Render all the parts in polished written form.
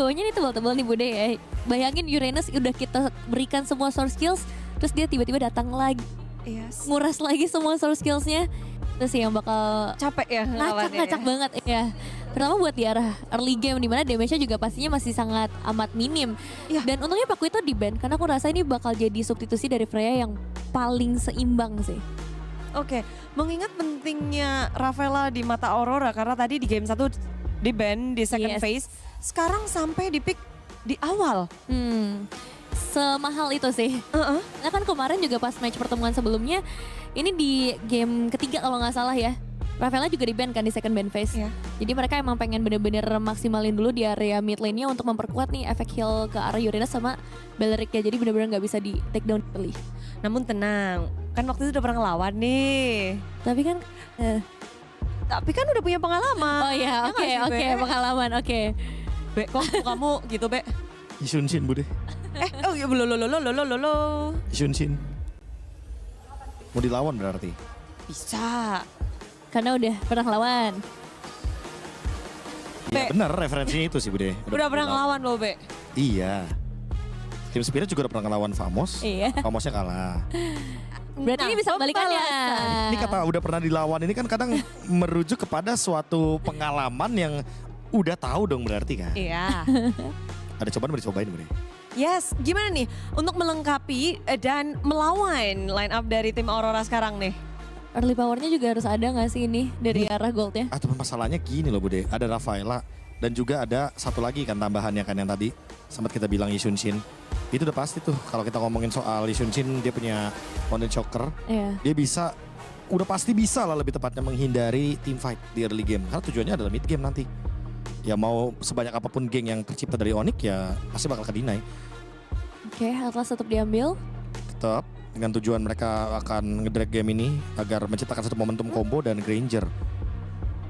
kombonya nih tebal-tebal nih Bude ya. Bayangin Uranus udah kita berikan semua source skills, terus dia tiba-tiba datang lagi. Yes. Nguras lagi semua source skillsnya. Terus yang bakal Capek ya ngelawannya ngacak ya. banget ya. Pertama buat di arah early game dimana damage-nya juga pastinya masih sangat amat minim. Iya. Dan untungnya Paku itu di ban karena aku rasa ini bakal jadi substitusi dari Freya yang paling seimbang sih. Oke, mengingat pentingnya Rafaela di mata Aurora karena tadi di game 1 di ban di second Yes. phase, sekarang sampai di pick di awal. Semahal itu sih. Nah kan kemarin juga pas match pertemuan sebelumnya, ini di game ketiga kalau nggak salah ya, Rafaela juga di ban kan di second ban phase. Iya. Jadi mereka emang pengen bener-bener maksimalin dulu di area mid lane-nya untuk memperkuat nih efek heal ke arah Uranus sama Balerik ya. Jadi bener-bener nggak bisa di take down early. Namun tenang, kan waktu itu udah pernah ngelawan nih. Tapi kan, Tapi kan udah punya pengalaman. oh ya Ya oke nggak sih, oke Be? pengalaman oke. Be, kok kamu gitu, Be? Isunshin Bude. Oh iya, lo. Isunshin. Mau dilawan berarti. Bisa. Karena udah pernah lawan. Iya Be. bener referensinya itu sih Bude. Udah pernah ngelawan lo, Be. Iya. Tim Spirit juga udah pernah ngelawan Famos. Iya. Famosnya kalah. Berarti ini bisa kebalikannya. Ini kata udah pernah dilawan ini kan kadang merujuk kepada suatu pengalaman yang udah tahu dong berarti kan. Iya. Ada cobaan mau dicobain Bude. Yes, gimana nih untuk melengkapi dan melawan line up dari tim Aurora sekarang nih? Early powernya juga harus ada gak sih ini dari arah goldnya? Ah, tapi masalahnya gini loh Bude, ada Rafaela dan juga ada satu lagi kan tambahannya kan yang tadi sempat kita bilang Isunshin. Itu udah pasti tuh kalau kita ngomongin soal Isunshin dia punya Mountain Shocker, Iya. dia bisa, udah pasti bisa lah lebih tepatnya menghindari team fight di early game. Karena tujuannya adalah mid game nanti. Ya mau sebanyak apapun geng yang tercipta dari Onyx ya pasti bakal kedinai. Oke, Atlas tetap diambil. Tetap dengan tujuan mereka akan ngedrag game ini agar menciptakan satu momentum combo dan Granger.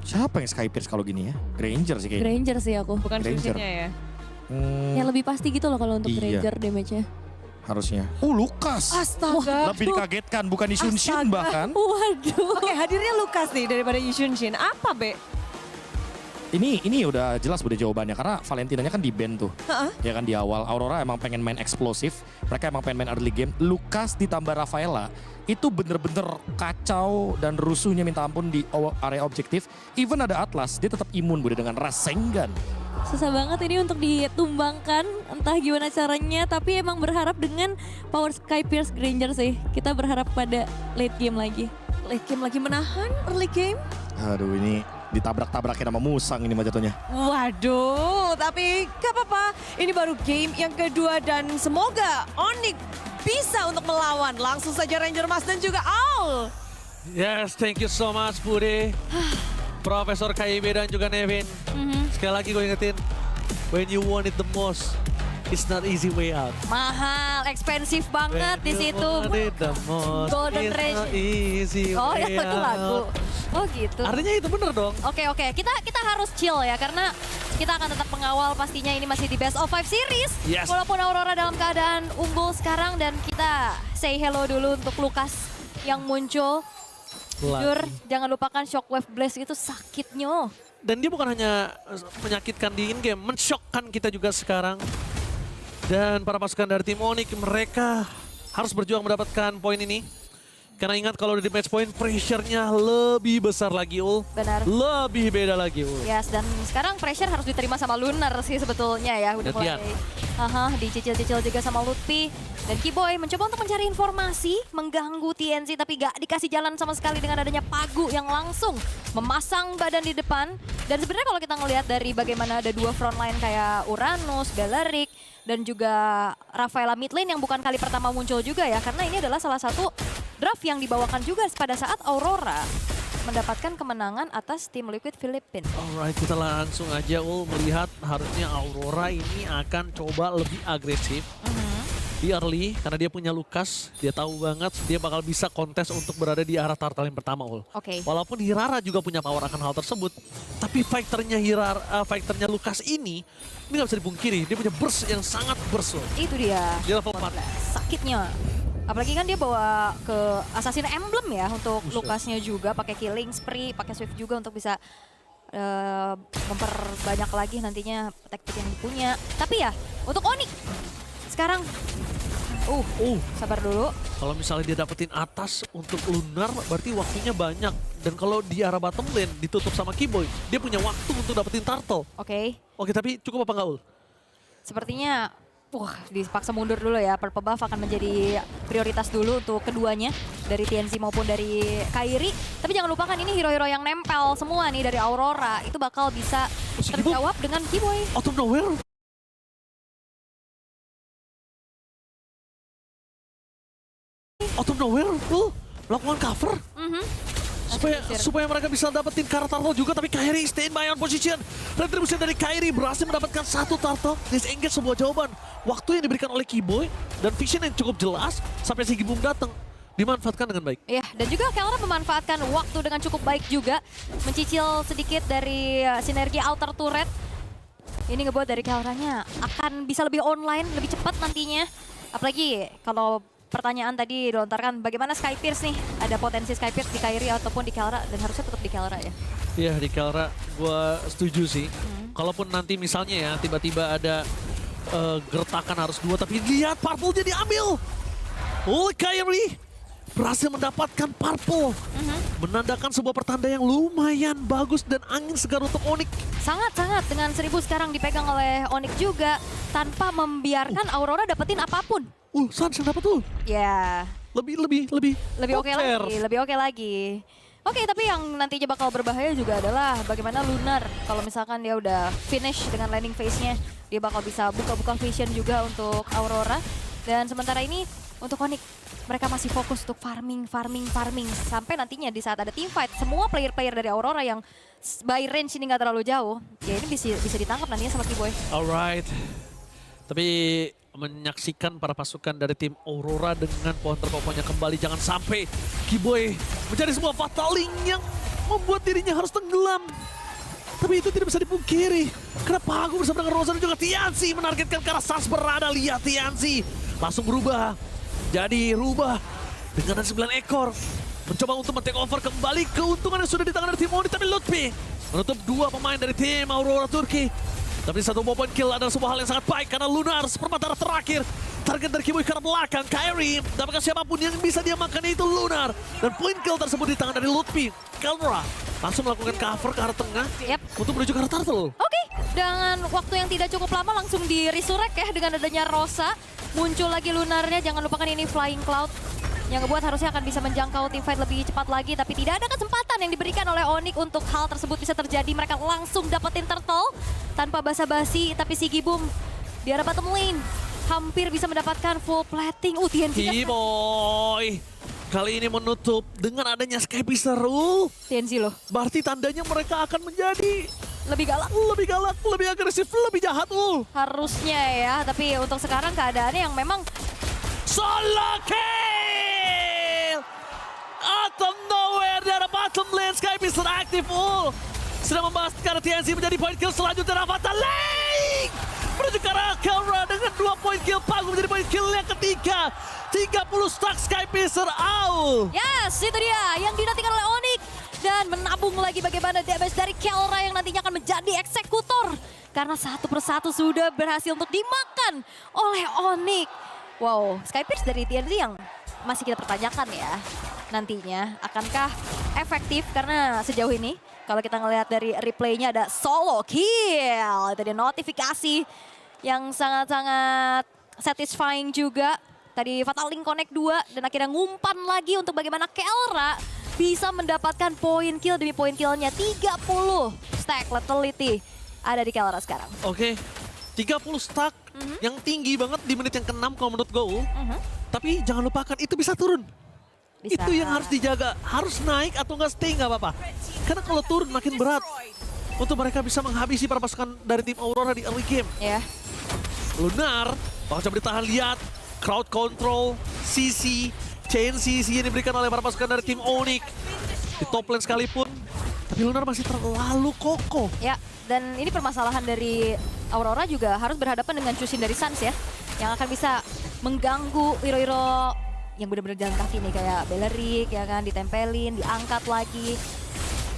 Siapa yang Sky Pierce kalau gini ya? Granger sih kayaknya. Granger sih aku. Bukan Granger. Shunshin-nya ya? Yang lebih pasti gitu loh kalau untuk Iya. Granger damage-nya. Harusnya. Lukas. Astaga. Lebih dikagetkan bukan Isunshin Astaga. bahkan. Waduh. Oke, hadirnya Lukas nih daripada Shunshin. Apa, Be? Ini udah jelas udah jawabannya karena Valentinanya kan di ban tuh. Ya kan di awal Aurora emang pengen main eksplosif, mereka emang pengen main early game. Lukas ditambah Rafaela itu bener-bener kacau dan rusuhnya minta ampun di area objektif. Even ada Atlas, dia tetap imun Bude dengan Rasengan. Susah banget ini untuk ditumbangkan. Entah gimana caranya. Tapi emang berharap dengan power Sky Pierce Granger sih. Kita berharap pada late game lagi. Late game lagi menahan early game? Aduh ini ditabrak-tabrakin sama Musang ini mah jatuhnya. Waduh, tapi gak apa-apa. Ini baru game yang kedua dan semoga Onyx bisa untuk melawan. Langsung saja Ranger Mas dan juga Aul. Yes, thank you so much Bude. Profesor KIB dan juga Nevin. Sekali lagi gue ingetin, when you want it the most, it's not easy way out. Mahal, ekspensif banget di situ. When you want it the most, Golden it's Range. not easy Oh ya way itu lagu. out. Oh gitu. Artinya itu bener dong. Oke, kita harus chill ya karena kita akan tetap mengawal pastinya ini masih di Best of 5 series. Yes. Walaupun Aurora dalam keadaan unggul sekarang dan kita say hello dulu untuk Lukas yang muncul. Jujur, jangan lupakan Shockwave Blast itu sakitnya. Dan dia bukan hanya menyakitkan di in-game, mensyokkan kita juga sekarang. Dan para pasukan dari tim Onyx, mereka harus berjuang mendapatkan poin ini. Karena ingat kalau di match point, pressure-nya lebih besar lagi, Ul. Benar. Lebih beda lagi, Ul. Yes, dan sekarang pressure harus diterima sama Lunar sih sebetulnya ya. Udah Gantian. mulai dicicil-cicil juga sama Lutfi. Dan Keyboy mencoba untuk mencari informasi, mengganggu TNC tapi gak dikasih jalan sama sekali dengan adanya Pagu yang langsung memasang badan di depan. Dan sebenarnya kalau kita ngelihat dari bagaimana ada dua frontline kayak Uranus, Balerik, dan juga Rafaela mid lane yang bukan kali pertama muncul juga ya. Karena ini adalah salah satu draft yang dibawakan juga pada saat Aurora mendapatkan kemenangan atas tim Liquid Philippines. Alright, kita langsung aja Ul melihat harusnya Aurora ini akan coba lebih agresif di early karena dia punya Lukas, dia tahu banget dia bakal bisa kontes untuk berada di arah turtle yang pertama Ul. Oke. Walaupun Hirara juga punya power akan hal tersebut, tapi fighternya Lukas ini nggak bisa dipungkiri, dia punya burst yang sangat burst Ul. Itu dia. Dia level 4. Sakitnya. Apalagi kan dia bawa ke Assassin Emblem ya untuk Buset. Lukasnya juga pakai Killing Spree, pakai Swift juga untuk bisa memperbanyak lagi nantinya attack pick yang dipunya. Tapi ya, untuk Onyx sekarang, sabar dulu. Kalau misalnya dia dapetin atas untuk Lunar, berarti waktunya banyak. Dan kalau di arah bottom lane ditutup sama Kiboy, dia punya waktu untuk dapetin turtle. Oke, Oke, tapi cukup apa nggak, Ul? sepertinya dipaksa mundur dulu ya. Purple buff akan menjadi prioritas dulu untuk keduanya, dari TNC maupun dari Kairi. Tapi jangan lupakan ini hero-hero yang nempel semua nih dari Aurora, itu bakal bisa Si Kiboy terjawab dengan Kiboy. out of nowhere. Out of nowhere, Ul melakukan cover. Supaya mereka bisa dapetin karakter turtle juga, tapi Kairi stay in by on position. Retribution dari Kairi berhasil mendapatkan satu turtle. Disengage sebuah jawaban. Waktu yang diberikan oleh Kiboy dan vision yang cukup jelas sampai si Gibum datang. Dimanfaatkan dengan baik. Iya, dan juga Kelra memanfaatkan waktu dengan cukup baik juga. Mencicil sedikit dari sinergi outer turret. Ini ngebuat dari Kelranya akan bisa lebih online, lebih cepat nantinya. Apalagi kalau pertanyaan tadi dilontarkan, bagaimana Skypierce nih? Ada potensi Skypierce di Kairi ataupun di Kelra, dan harusnya tetap di Kelra ya. Iya, di Kelra gue setuju sih. Kalaupun nanti misalnya ya tiba-tiba ada gertakan harus 2, tapi lihat Purple jadi ambil. Kairi berhasil mendapatkan Purple. Menandakan sebuah pertanda yang lumayan bagus dan angin segar untuk Onyx. Sangat-sangat, dengan 1000 sekarang dipegang oleh Onyx juga, tanpa membiarkan Aurora dapetin apapun. Sans yang dapat tuh. Ya, Lebih oke lagi. Oke, tapi yang nantinya bakal berbahaya juga adalah bagaimana Lunar. Kalau misalkan dia udah finish dengan landing phase-nya, dia bakal bisa buka-buka vision juga untuk Aurora. Dan sementara ini untuk Onyx, mereka masih fokus untuk farming. Sampai nantinya di saat ada team fight, semua player-player dari Aurora yang by range ini nggak terlalu jauh, ya ini bisa ditangkap nantinya sama Kiboy. Alright. Tapi menyaksikan para pasukan dari tim Aurora dengan pohon terkokohnya kembali. Jangan sampai Kiboy menjadi sebuah fataling yang membuat dirinya harus tenggelam. Tapi itu tidak bisa dipungkiri. Karena Pagu bersama dengan Rosa dan juga Tianzi menargetkan ke arah Sans berada. Lihat Tianzi langsung berubah. Jadi rubah dengan 9 ekor. Mencoba untuk men-take over kembali keuntungan yang sudah di tangan dari tim Onyx. Tapi Lutfi menutup 2 pemain dari tim Aurora Turki. Tapi satu point kill adalah sebuah hal yang sangat baik karena Lunar seperempat terakhir. Target dari Kiboy ke arah belakang. Kairi, dapatkan siapapun yang bisa dia makan itu Lunar. Dan point kill tersebut di tangan dari Lutfi. Kelra langsung melakukan cover ke arah tengah untuk menuju ke arah turtle. Oke, dengan waktu yang tidak cukup lama langsung di resurrect ya dengan adanya Rosa. Muncul lagi Lunarnya, jangan lupakan ini Flying Cloud. Yang ngebuat harusnya akan bisa menjangkau teamfight lebih cepat lagi. Tapi tidak ada kesempatan yang diberikan oleh Onyx untuk hal tersebut bisa terjadi. Mereka langsung dapetin turtle tanpa basa-basi. Tapi si Gibum di arah bottom lane hampir bisa mendapatkan full plating. TNC Kiboy kali ini menutup dengan adanya Skypiercer. TNC loh. Berarti tandanya mereka akan menjadi Lebih galak. lebih agresif, lebih jahat. Harusnya ya, tapi untuk sekarang keadaannya yang memang Solo kill! Out of nowhere dari bottom lane, Skypiercer aktif. Sedang membahas karena TNC menjadi point kill selanjutnya. Rafathar Lane menuju ke arah Kelra dengan 2 point kill. Pagu menjadi point kill yang ketiga. 30 stack Skypiercer out. yes, itu dia yang dinantikan oleh Onyx. Dan menabung lagi bagaimana damage dari Kelra yang nantinya akan menjadi eksekutor. Karena satu persatu sudah berhasil untuk dimakan oleh Onyx. Wow, Skypierce dari TNC yang masih kita pertanyakan ya. Nantinya akankah efektif, karena sejauh ini kalau kita ngelihat dari replaynya ada solo kill. Itu dia notifikasi yang sangat-sangat satisfying juga. Tadi Fatal Link Connect 2 dan akhirnya ngumpan lagi untuk bagaimana Kelra bisa mendapatkan poin kill demi poin killnya. 30 stack lethality ada di Kelra sekarang. Oke, 30 stack yang tinggi banget di menit yang ke-6 kalau menurut gue. Tapi jangan lupakan itu bisa turun. Bisa. Itu yang harus dijaga. Harus naik atau nggak stay nggak apa-apa. Karena kalau turun makin berat. Untuk mereka bisa menghabisi para pasukan dari tim Aurora di early game. Ya. Lunar, bakal coba ditahan, lihat. Crowd control, CC, chain CC yang diberikan oleh para pasukan dari tim Onyx. Di top lane sekalipun. Tapi Lunar masih terlalu kokoh. Ya, dan ini permasalahan dari Aurora juga harus berhadapan dengan Chushin dari Sans ya. Yang akan bisa mengganggu hero-hero yang benar-benar jalan kaki nih. Kayak Beleric ya kan, ditempelin, diangkat lagi.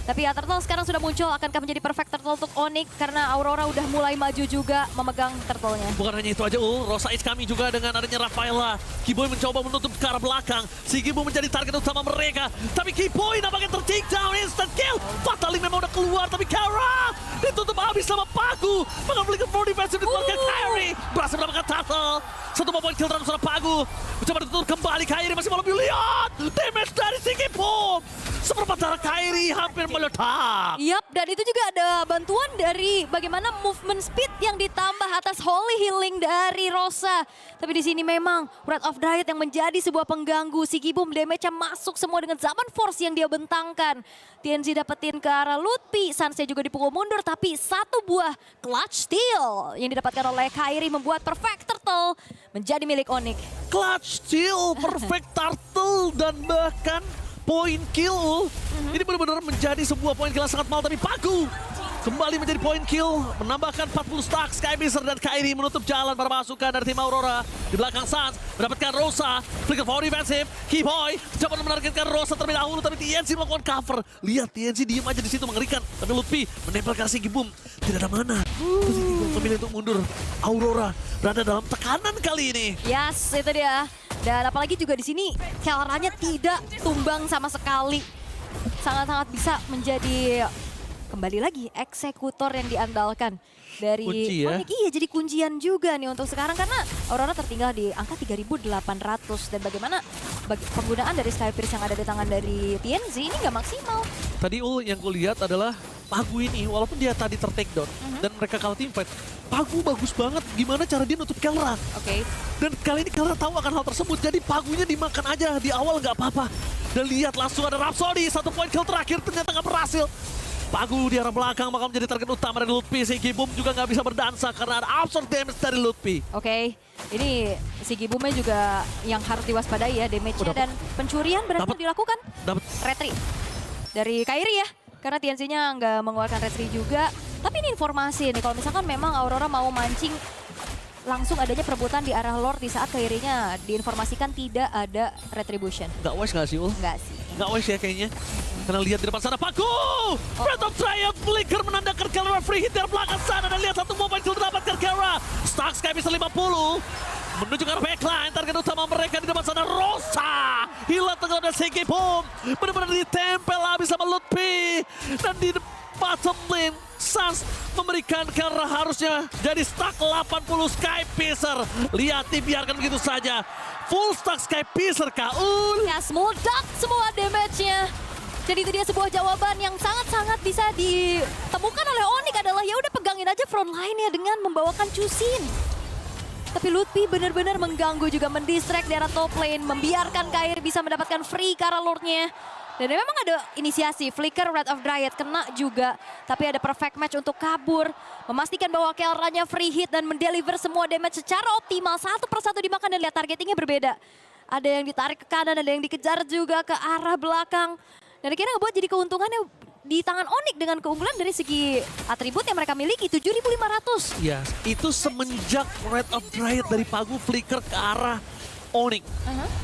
Tapi ya Turtle sekarang sudah muncul, akankah menjadi perfect Turtle untuk Onyx karena Aurora udah mulai maju juga memegang Turtle-nya. Bukan hanya itu aja, Rosa Is kami juga dengan adanya Rafaela. Kiboy mencoba menutup ke arah belakang. Si Gibu menjadi target utama mereka. Tapi Kiboy nampaknya ter-take down, instant kill. Fatally memang udah keluar, tapi Kara ditutup habis sama Pagu. Mengambil for defensive dikeluarkan Kairi. Berhasil mendapatkan Turtle. 1 poin kill terhadap seorang Pagu. Mencoba ditutup kembali, Kairi masih belum lihat. Damage dari si Gibu. Seperempat darah Kairi hampir meledak. Yap, dan itu juga ada bantuan dari bagaimana movement speed yang ditambah atas Holy Healing dari Rosa. Tapi di sini memang Wrath of Dryad yang menjadi sebuah pengganggu. Si Gibum damage-nya masuk semua dengan zaman force yang dia bentangkan. TNZ dapetin ke arah Lutfi, Sansei juga dipukul mundur, tapi satu buah clutch steal yang didapatkan oleh Kairi membuat perfect Turtle menjadi milik Onyx. Clutch steal, perfect turtle, dan bahkan poin kill. Ini benar-benar menjadi sebuah poin kill yang sangat mahal, tapi Pagu kembali menjadi poin kill, menambahkan 40 stack. Skybeaster dan Kairi menutup jalan para pasukan dari tim Aurora. Di belakang Sans mendapatkan Rosa, flicker for defensive. Keyboy coba menargetkan Rosa terlebih dahulu, tapi TNC melakukan cover. Lihat TNC diem aja di situ mengerikan, tapi Lutfi menempelkan si Gibum. Tidak ada mana. Si Gibum memilih untuk mundur. Aurora berada dalam tekanan kali ini. Yes, itu dia. Dan apalagi juga di sini Kelranya tidak tumbang sama sekali. Sangat-sangat bisa menjadi kembali lagi eksekutor yang diandalkan dari Kunci ya. Onyx. Iya, jadi kuncian juga nih untuk sekarang karena Aurora tertinggal di angka 3.800 dan bagaimana penggunaan dari Skypierce yang ada di tangan dari TNZ ini nggak maksimal. Tadi yang gue lihat adalah Pagu ini, walaupun dia tadi ter-take down dan mereka kalah team fight, Pagu bagus banget gimana cara dia nutup Kelra. Oke. Dan kali ini Kelra tahu akan hal tersebut, jadi Pagunya dimakan aja di awal nggak apa-apa. Dan lihat langsung ada Rhapsody, 1 poin kill terakhir ternyata nggak berhasil. Pagu di arah belakang bakal menjadi target utama dari Lutfi. Si Gibum juga nggak bisa berdansa karena ada absorb damage dari Lutfi. Oke, ini si Gibumnya juga yang harus diwaspadai ya damage-nya dan pencurian berhasil dilakukan. Dapat. Retri dari Kairi ya, karena TNC-nya nggak mengeluarkan retri juga. Tapi ini informasi nih, kalau misalkan memang Aurora mau mancing langsung adanya perebutan di arah Lord di saat Kairinya diinformasikan tidak ada retribution. Nggak wise nggak sih, Ul? Nggak sih. Nggak wise ya kayaknya. Karena lihat di depan sana, Pagu! Breath of Triumph, flicker menandakan Kelra free hit dari belakang sana. Dan lihat satu mobile kill didapatkan Kelra. Stark Sky bisa 50. Menuju ke arah backline, target utama mereka di depan sana, Rosa. Hilang tengah dan Segi Boom. Benar-benar ditempel habis sama Lutfi. Dan di bottom lane, Sans memberikan Kelra harusnya jadi stack 80 Skypiercer. Lihat, dibiarkan begitu saja. Full stack Skypiercer, Kaul. Ya, meledak semua damage-nya. Jadi itu dia sebuah jawaban yang sangat-sangat bisa ditemukan oleh Onyx adalah ya udah pegangin aja front line-nya dengan membawakan Chusin. Tapi Lutfi benar-benar mengganggu juga mendistract di arah top lane, membiarkan Kairi bisa mendapatkan free ke arah Lord-nya. Dan memang ada inisiasi, flicker Wrath of Dryad kena juga. Tapi ada perfect match untuk kabur, memastikan bahwa Kelranya free hit dan mendeliver semua damage secara optimal. Satu persatu dimakan dan lihat targetingnya berbeda. Ada yang ditarik ke kanan, ada yang dikejar juga ke arah belakang. Dan akhirnya ngebuat jadi keuntungannya di tangan Onyx dengan keunggulan dari segi atribut yang mereka miliki, 7.500. Ya, itu semenjak Wrath of Dryad dari Pagu flicker ke arah Onyx.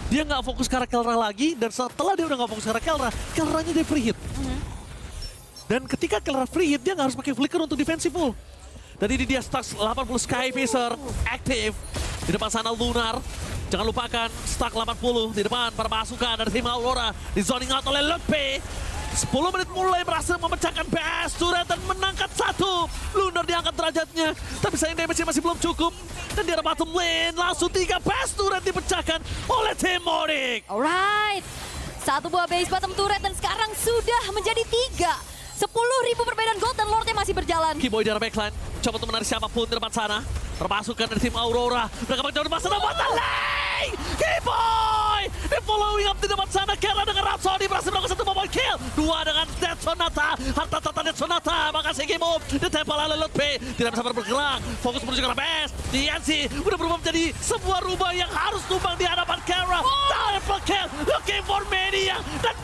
Dia nggak fokus ke arah Kelra lagi, dan setelah dia udah nggak fokus ke arah Kelra, Kelranya dia free hit. Dan ketika Kelra free hit, dia nggak harus pakai flicker untuk defensive full. Dan ini dia stack 80 Skypiercer aktif. Di depan sana Lunar. Jangan lupakan stack 80 di depan para pasukan dari tim Aurora. Di zoning out oleh Lutfi. 10 menit mulai berhasil memecahkan PS Turret dan menangkat 1. Lunar diangkat derajatnya, tapi sayang damage-nya masih belum cukup. Dan di arah bottom lane langsung 3 PS Turret dipecahkan oleh tim Onyx. Alright, satu buah base bottom turret dan sekarang sudah menjadi 3. 10.000 perbedaan gold dan Lordnya masih berjalan. Keyboy di arah backline, coba untuk menarik siapapun di depan sana. Terpasukan dari tim Aurora, mereka menjauh di masa depan lane. Keyboy di following up di depan sana. Kera dengan Rhapsody berhasil melakukan 1 mobile kill. 2 dengan Death Sonata, harta tata Death Sonata. Makasih Keyboy, ditempel oleh Lutfi. Tidak bisa bergerak, fokus menuju ke arah PS. TNC udah berubah menjadi sebuah rubah yang harus tumbang di hadapan Kera. Triple kill, looking for Mania. Dan